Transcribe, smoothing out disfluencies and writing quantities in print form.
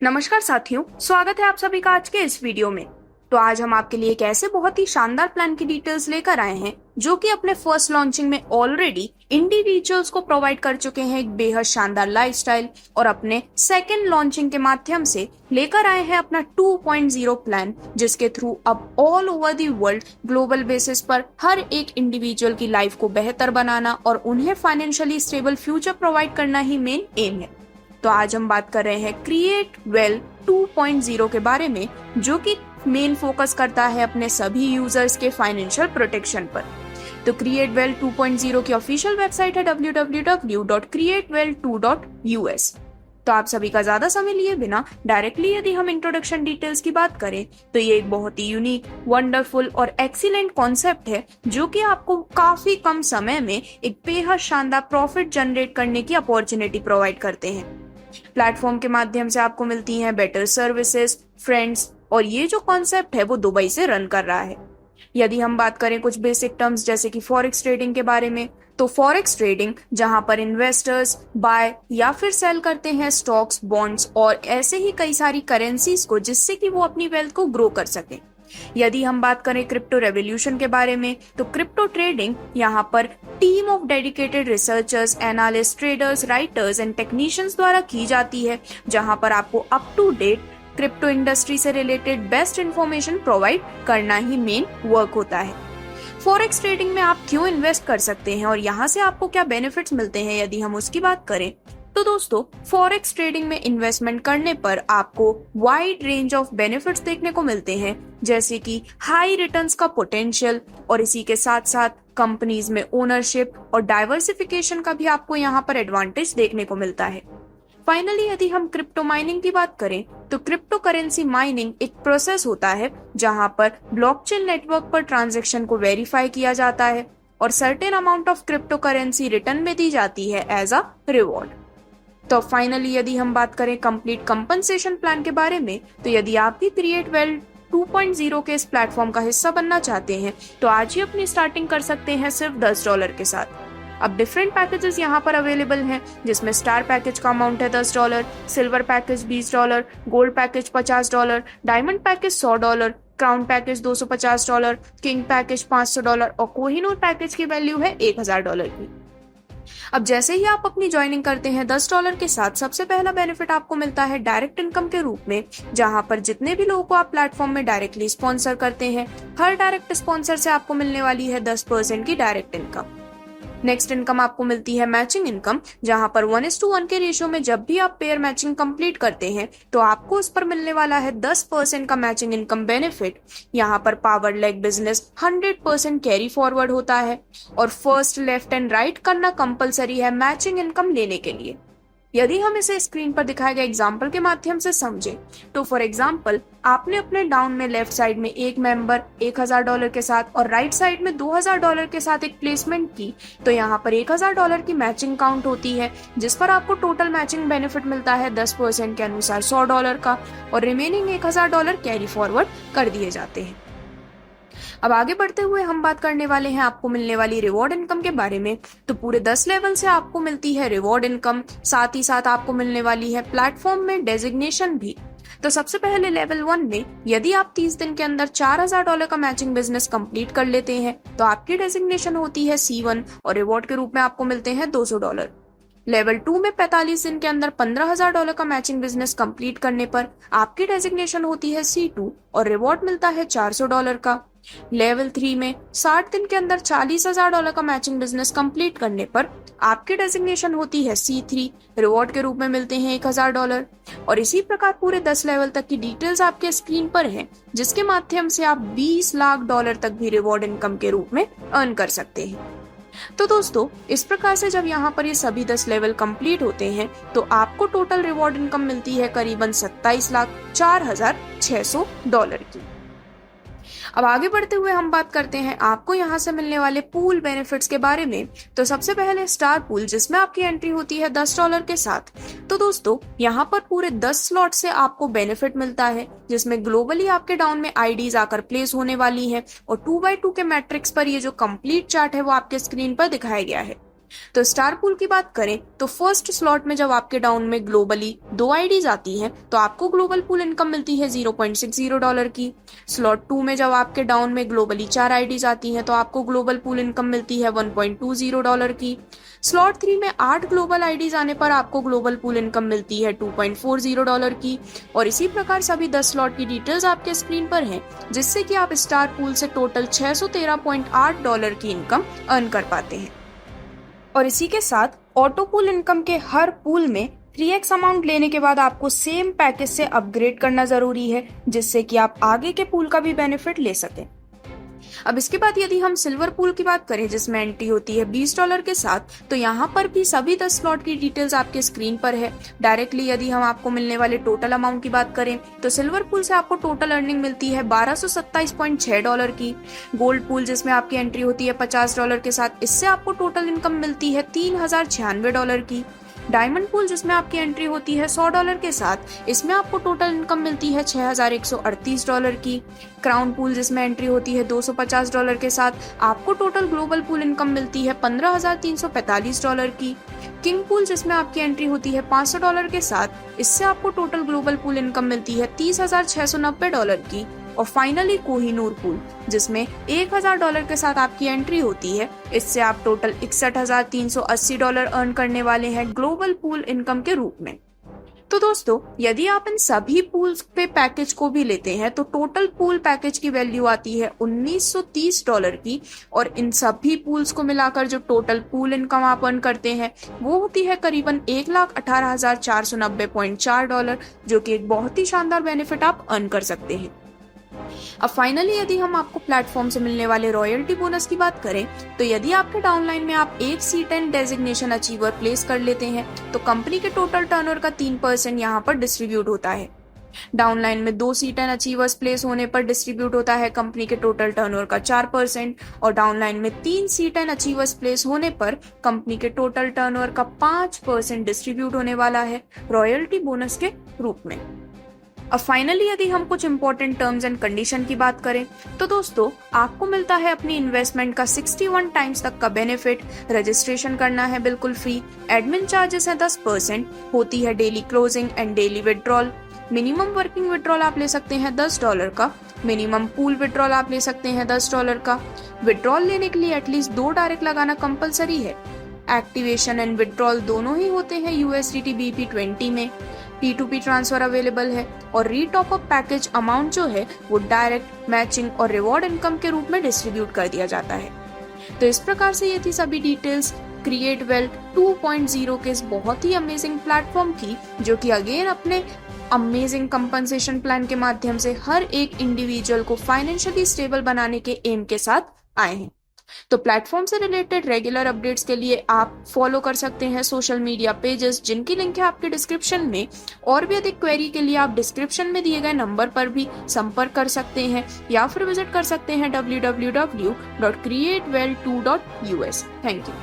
नमस्कार साथियों, स्वागत है आप सभी का आज के इस वीडियो में। तो आज हम आपके लिए एक ऐसे बहुत ही शानदार प्लान की डिटेल्स लेकर आए हैं जो कि अपने फर्स्ट लॉन्चिंग में ऑलरेडी इंडिविजुअल्स को प्रोवाइड कर चुके हैं एक बेहद शानदार लाइफस्टाइल, और अपने सेकेंड लॉन्चिंग के माध्यम से लेकर आए हैं अपना 2.0 प्लान, जिसके थ्रू अब all over the world global basis पर हर एक इंडिविजुअल की लाइफ को बेहतर बनाना और उन्हें फाइनेंशियली स्टेबल फ्यूचर प्रोवाइड करना ही मेन एम है। तो आज हम बात कर रहे हैं क्रिएट वेल 2.0 के बारे में, जो कि मेन फोकस करता है अपने सभी यूजर्स के फाइनेंशियल प्रोटेक्शन पर। तो क्रिएट वेल 2.0 की ऑफिशियल वेबसाइट है www.createwell2.us। तो आप सभी का ज्यादा समय लिए बिना डायरेक्टली यदि हम इंट्रोडक्शन डिटेल्स की बात करें तो ये एक बहुत ही यूनिक, वंडरफुल और एक्सीलेंट कॉन्सेप्ट है जो कि आपको काफी कम समय में एक बेहद शानदार प्रॉफिट जनरेट करने की अपॉर्चुनिटी प्रोवाइड करते हैं। प्लेटफॉर्म के माध्यम से आपको मिलती हैं बेटर सर्विसेज, फ्रेंड्स, और ये जो कॉन्सेप्ट है वो दुबई से रन कर रहा है। यदि हम बात करें कुछ बेसिक टर्म्स जैसे कि फॉरेक्स ट्रेडिंग के बारे में, तो फॉरेक्स ट्रेडिंग जहां पर इन्वेस्टर्स बाय या फिर सेल करते हैं स्टॉक्स, बॉन्ड्स और ऐसे ही कई सारी करेंसीज को, जिससे कि वो अपनी वेल्थ को ग्रो कर सके। यदि हम बात करें क्रिप्टो रेवोल्यूशन के बारे में, तो क्रिप्टो ट्रेडिंग यहाँ पर team of dedicated researchers, analyst, traders, writers and technicians द्वारा की जाती है, जहां पर आपको up to date crypto industry से रिलेटेड बेस्ट इंफॉर्मेशन प्रोवाइड करना ही मेन वर्क होता है। फॉरेक्स ट्रेडिंग में आप क्यों इन्वेस्ट कर सकते हैं और यहाँ से आपको क्या बेनिफिट्स मिलते हैं, यदि हम उसकी बात करें तो दोस्तों, फॉरेक्स ट्रेडिंग में इन्वेस्टमेंट करने पर आपको वाइड रेंज ऑफ बेनिफिट्स देखने को मिलते हैं, जैसे कि हाई रिटर्न्स का पोटेंशियल, और इसी के साथ साथ कंपनीज में ओनरशिप और डाइवर्सिफिकेशन का भी आपको यहाँ पर एडवांटेज देखने को मिलता है। फाइनली यदि हम क्रिप्टो माइनिंग की बात करें तो क्रिप्टो करेंसी माइनिंग एक प्रोसेस होता है जहां पर ब्लॉकचेन नेटवर्क पर ट्रांजैक्शन को वेरीफाई किया जाता है और certain amount of crypto currency return में दी जाती है एज अ रिवॉर्ड। तो फाइनली यदि हम बात करें कंप्लीट कंपनसेशन प्लान के बारे में, तो यदि आप भी क्रिएट वेल 2.0 के इस प्लेटफॉर्म का हिस्सा बनना चाहते हैं तो आज ही अपनी स्टार्टिंग कर सकते हैं सिर्फ $10 के साथ। अब डिफरेंट पैकेजेस यहाँ पर अवेलेबल हैं, जिसमें स्टार पैकेज का अमाउंट है $10, silver package $20, gold package $50, diamond package $100, crown package $250, king package $500 और कोहिनूर पैकेज की वैल्यू है $1000 की। अब जैसे ही आप अपनी ज्वाइनिंग करते हैं $10 के साथ, सबसे पहला बेनिफिट आपको मिलता है डायरेक्ट इनकम के रूप में, जहां पर जितने भी लोगों को आप प्लेटफॉर्म में डायरेक्टली स्पॉन्सर करते हैं, हर डायरेक्ट स्पॉन्सर से आपको मिलने वाली है 10% की डायरेक्ट इनकम। नेक्स्ट इनकम आपको मिलती है मैचिंग इनकम, जहां पर 1:1 के रेशियो में जब भी आप पेयर मैचिंग कंप्लीट करते हैं तो आपको उस पर मिलने वाला है 10% का मैचिंग इनकम बेनिफिट। यहाँ पर power leg business 100% carry forward होता है और फर्स्ट, लेफ्ट एंड राइट करना कंपलसरी है मैचिंग इनकम लेने के लिए। यदि हम इसे स्क्रीन पर दिखाए गए एग्जाम्पल के माध्यम से समझें, तो फॉर एग्जाम्पल आपने अपने डाउन में लेफ्ट साइड में एक मेंबर $1000 के साथ और राइट साइड में $2000 के साथ एक प्लेसमेंट की, तो यहाँ पर $1000 की मैचिंग काउंट होती है, जिस पर आपको टोटल मैचिंग बेनिफिट मिलता है 10% के अनुसार $100 का, और रिमेनिंग $1000 कैरी फॉरवर्ड कर दिए जाते हैं। अब आगे बढ़ते हुए हम बात करने वाले हैं आपको मिलने वाली रिवॉर्ड इनकम के बारे में। तो पूरे 10 लेवल से आपको मिलती है रिवॉर्ड इनकम, साथ ही साथ आपको मिलने वाली है प्लेटफॉर्म में डेजिग्नेशन भी। तो सबसे पहले लेवल 1 में यदि आप 30 दिन के अंदर $4000 का मैचिंग बिजनेस कंप्लीट कर लेते हैं तो आपकी डेजिग्नेशन होती है C1 और रिवॉर्ड के रूप में आपको मिलते हैं $200। लेवल 2 में 45 दिन के अंदर $15000 का मैचिंग बिजनेस कंप्लीट करने पर आपकी डेजिग्नेशन होती है C2 और रिवॉर्ड मिलता है $400 का। लेवल 3 में 60 दिन के अंदर $40000 का मैचिंग बिजनेस कंप्लीट करने पर आपकी डेजिग्नेशन होती है C3, रिवॉर्ड के रूप में मिलते हैं $1000। और इसी प्रकार पूरे 10 लेवल तक की डिटेल्स आपके स्क्रीन पर हैं, जिसके माध्यम से आप $20 लाख तक भी रिवॉर्ड इनकम के रूप में अर्न कर सकते हैं। तो दोस्तों, इस प्रकार से जब यहाँ पर ये सभी 10 लेवल कंप्लीट होते हैं तो आपको टोटल रिवॉर्ड इनकम मिलती है करीबन $27,04,600 की। अब आगे बढ़ते हुए हम बात करते हैं आपको यहाँ से मिलने वाले पूल बेनिफिट्स के बारे में। तो सबसे पहले स्टार पूल, जिसमें आपकी एंट्री होती है $10 के साथ। तो दोस्तों, यहाँ पर पूरे 10 स्लॉट से आपको बेनिफिट मिलता है, जिसमें ग्लोबली आपके डाउन में आईडीज आकर प्लेस होने वाली है और 2x2 के मैट्रिक्स पर ये जो कंप्लीट चार्ट है वो आपके स्क्रीन पर दिखाया गया है। तो स्टार पूल की बात करें तो फर्स्ट स्लॉट में जब आपके डाउन में ग्लोबली 2 आईडीज आती हैं तो आपको ग्लोबल पूल इनकम मिलती है $0.60 की। स्लॉट 2 में जब आपके डाउन में ग्लोबली 4 आईडीज आती हैं तो आपको ग्लोबल पूल इनकम मिलती है $1.20 की। स्लॉट 3 में 8 ग्लोबल आईडीज आने पर आपको ग्लोबल पूल इनकम मिलती है $2.40 की। और इसी प्रकार सभी 10 स्लॉट की डिटेल्स आपके स्क्रीन पर हैं, जिससे कि आप स्टार पूल से टोटल $613.8 की इनकम अर्न कर पाते हैं। और इसी के साथ ऑटो पूल इनकम के हर पूल में 3x अमाउंट लेने के बाद आपको सेम पैकेज से अपग्रेड करना जरूरी है, जिससे कि आप आगे के पूल का भी बेनिफिट ले सकें। अब इसके बाद यदि हम सिल्वर पूल की बात करें जिसमें एंट्री होती है $20 के साथ, तो यहाँ पर भी सभी 10 स्लॉट की डिटेल्स आपके स्क्रीन पर है। डायरेक्टली यदि हम आपको मिलने वाले टोटल अमाउंट की बात करें तो सिल्वर पूल से आपको टोटल अर्निंग मिलती है $1227.6 की। गोल्ड पूल जिसमें आपकी एंट्री होती है $50 के साथ, इससे आपको टोटल इनकम मिलती है $3096 की। डायमंड पूल जिसमें आपकी एंट्री होती है $100 के साथ, इसमें आपको टोटल इनकम मिलती है $6138 की। क्राउन पूल जिसमें एंट्री होती है $250 के साथ, आपको टोटल ग्लोबल पूल इनकम मिलती है $15345 की। किंग पूल जिसमें आपकी एंट्री होती है $500 के साथ, इससे आपको टोटल ग्लोबल पूल इनकम मिलती है $30,690 की। और फाइनली कोहिनूर पूल जिसमें $1000 के साथ आपकी एंट्री होती है, इससे आप टोटल $61,380 अर्न करने वाले हैं ग्लोबल पूल इनकम के रूप में। तो दोस्तों, यदि आप इन सभी पूल्स पे पैकेज को भी लेते हैं तो टोटल पूल पैकेज की वैल्यू आती है $1930 की। और इन सभी पूल्स को मिलाकर जो टोटल पूल इनकम आप अर्न करते हैं वो होती है करीबन $1,18,490.4, जो कि एक बहुत ही शानदार बेनिफिट आप अर्न कर सकते हैं। अब फाइनली यदि हम आपको प्लेटफॉर्म से मिलने वाले रॉयल्टी बोनस की बात करें तो यदि आपके डाउनलाइन में आप एक C10 डेजिग्नेशन अचीवर प्लेस कर लेते हैं तो कंपनी के टोटल टर्नओवर का 3% यहाँ पर डिस्ट्रीब्यूट होता है। डाउनलाइन में 2 C10 अचीवर्स प्लेस होने पर डिस्ट्रीब्यूट होता है कंपनी के टोटल टर्नओवर का 4%, और डाउनलाइन में 3 C10 अचीवर्स प्लेस होने पर कंपनी के टोटल टर्नओवर का 5% डिस्ट्रीब्यूट होने वाला है रॉयल्टी बोनस के रूप में। अब फाइनली यदि हम कुछ इंपॉर्टेंट टर्म्स एंड कंडीशन की बात करें तो दोस्तों, आपको मिलता है अपनी इन्वेस्टमेंट का 61 टाइम्स तक का बेनिफिट। रजिस्ट्रेशन करना है बिल्कुल फ्री। एडमिन चार्जेस है 10%। होती है daily closing and daily withdrawal. Minimum working withdrawal आप ले सकते हैं $10 का। मिनिमम पूल विड्रॉल आप ले सकते हैं $10 का। विड्रॉल लेने के लिए एटलीस्ट 2 डायरेक्ट लगाना कंपलसरी है। एक्टिवेशन एंड विड्रॉल दोनों ही होते हैं USDT BP20 में। P2P ट्रांसफर अवेलेबल है। और रीटॉप अप पैकेज अमाउंट जो है वो डायरेक्ट, मैचिंग और रिवॉर्ड इनकम के रूप में डिस्ट्रीब्यूट कर दिया जाता है। तो इस प्रकार से ये थी सभी डिटेल्स क्रिएट वेल्थ 2.0 के इस बहुत ही अमेजिंग प्लेटफॉर्म की, जो कि अगेन अपने अमेजिंग कंपनसेशन प्लान के माध्यम से हर एक इंडिविजुअल को फाइनेंशियली स्टेबल बनाने के एम के साथ आए हैं। तो प्लेटफॉर्म से रिलेटेड रेगुलर अपडेट्स के लिए आप फॉलो कर सकते हैं सोशल मीडिया पेजेस, जिनकी लिंक है आपके डिस्क्रिप्शन में। और भी अधिक क्वेरी के लिए आप डिस्क्रिप्शन में दिए गए नंबर पर भी संपर्क कर सकते हैं या फिर विजिट कर सकते हैं www.createwealth2.us। Thank you.